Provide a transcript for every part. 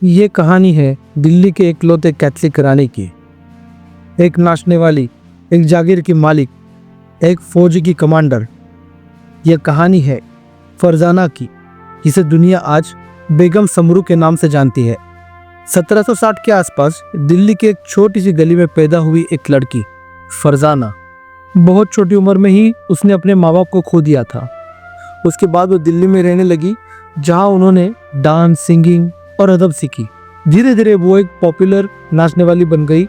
ये कहानी है दिल्ली के इकलौते कैथलिक रानी की। एक नाचने वाली, एक जागीर की मालिक, एक फौज की कमांडर। यह कहानी है फरजाना की, जिसे दुनिया आज बेगम समरू के नाम से जानती है। 1760 के आसपास दिल्ली के एक छोटी सी गली में पैदा हुई एक लड़की फरजाना। बहुत छोटी उम्र में ही उसने अपने माँ बाप को खो दिया था। उसके बाद वो दिल्ली में रहने लगी, जहाँ उन्होंने डांस, सिंगिंग और अदब सीखी। धीरे धीरे वो एक पॉपुलर नाचने वाली बन गई।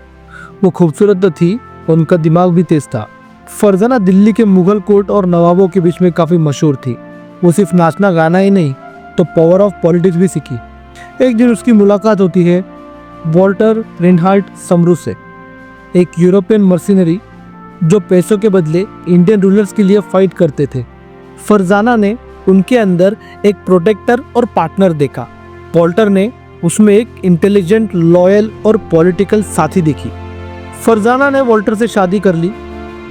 वो खूबसूरत तो थी और उनका दिमाग भी तेज था। फरजाना दिल्ली के मुगल कोर्ट और नवाबों के बीच में काफ़ी मशहूर थी। वो सिर्फ नाचना गाना ही नहीं तो पावर ऑफ पॉलिटिक्स भी सीखी। एक दिन उसकी मुलाकात होती है वॉल्टर रेनहार्ड समरू से, एक यूरोपियन मर्सिनरी जो पैसों के बदले इंडियन रूलर्स के लिए फाइट करते थे। फरजाना ने उनके अंदर एक प्रोटेक्टर और पार्टनर देखा। वॉल्टर ने उसमें एक इंटेलिजेंट, लॉयल और पॉलिटिकल साथी देखी। फरजाना ने वॉल्टर से शादी कर ली।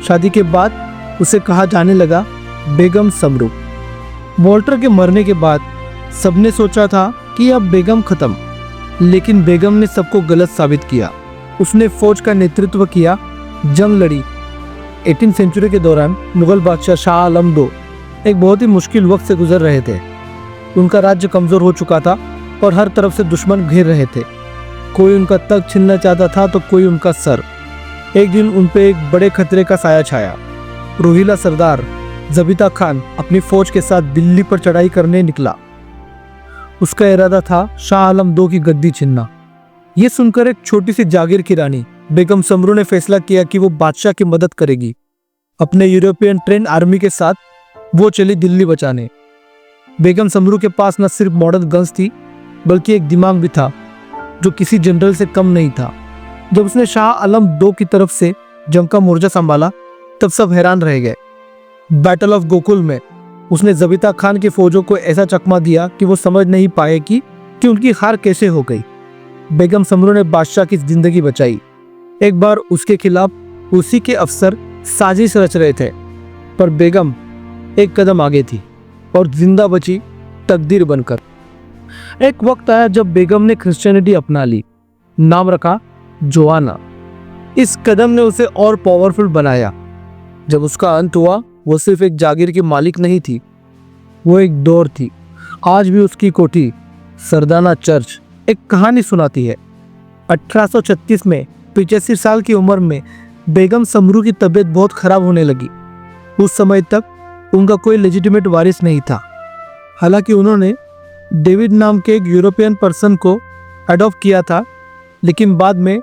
शादी के बाद उसे कहा जाने लगा बेगम समरू। वॉल्टर के मरने के बाद सबने सोचा था कि अब बेगम खत्म, लेकिन बेगम ने सबको गलत साबित किया। उसने फौज का नेतृत्व किया, जंग लड़ी। 18वीं सेंचुरी के दौरान मुगल बादशाह शाह आलम II एक बहुत ही मुश्किल वक्त से गुजर रहे थे। उनका राज्य कमजोर हो चुका था और हर तरफ से दुश्मन घेर रहे थे। कोई उनका तख्त छीनना चाहता था तो कोई उनका सर। एक दिन उन पे एक बड़े खतरे का साया छाया। रोहिला सरदार ज़बीता खान अपनी फौज के साथ दिल्ली पर चढ़ाई करने निकला। उसका इरादा था शाह आलम II की गद्दी छीनना। ये सुनकर एक छोटी सी जागीर की रानी बेगम समरू ने फैसला किया कि वो बादशाह की मदद करेगी। अपने यूरोपियन ट्रेन आर्मी के साथ वो चली दिल्ली बचाने। बेगम समरू के पास न सिर्फ मॉडर्न गन्स थी, बल्कि एक दिमाग भी था जो किसी जनरल से कम नहीं था। जब उसने शाह आलम II की तरफ से जंग का मोर्चा संभाला, तब सब हैरान रह गए। बैटल ऑफ गोकुल में उसने ज़बीता खान की फौजों को ऐसा चकमा दिया कि वो समझ नहीं पाए कि उनकी हार कैसे हो गई। बेगम समरू ने बादशाह की जिंदगी बचाई। एक बार उसके खिलाफ उसी के अफसर साजिश रच रहे थे, पर बेगम एक कदम आगे थी और जिंदा बची तकदीर बनकर। एक वक्त आया जब बेगम ने क्रिश्चियनिटी अपना ली। नाम रखा जोआना। इस कदम ने उसे और पावरफुल बनाया। जब उसका अंत हुआ, वो सिर्फ एक जागीर की मालिक नहीं थी, वो एक दौर थी। आज भी उसकी कोठी सरदाना चर्च एक कहानी सुनाती है। 1836 में 85 साल की उम्र में बेगम समरू की तबीयत बहुत खराब होने लगी। उस समय तक उनका कोई लेजिटिमेट वारिस नहीं था। हालांकि उन्होंने डेविड नाम के एक यूरोपियन पर्सन को अडॉप्ट किया था, लेकिन बाद में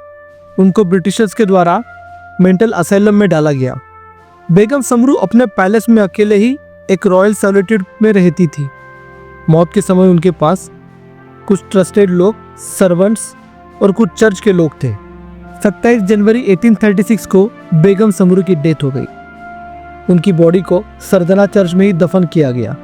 उनको ब्रिटिशर्स के द्वारा मेंटल असाइलम में डाला गया। बेगम समरू अपने पैलेस में अकेले ही एक रॉयल सॉलिट्यूड में रहती थी। मौत के समय उनके पास कुछ ट्रस्टेड लोग, सर्वेंट्स और कुछ चर्च के लोग थे। 27 जनवरी 1836 को बेगम समरू की डेथ हो गई। उनकी बॉडी को सरदाना चर्च में ही दफन किया गया।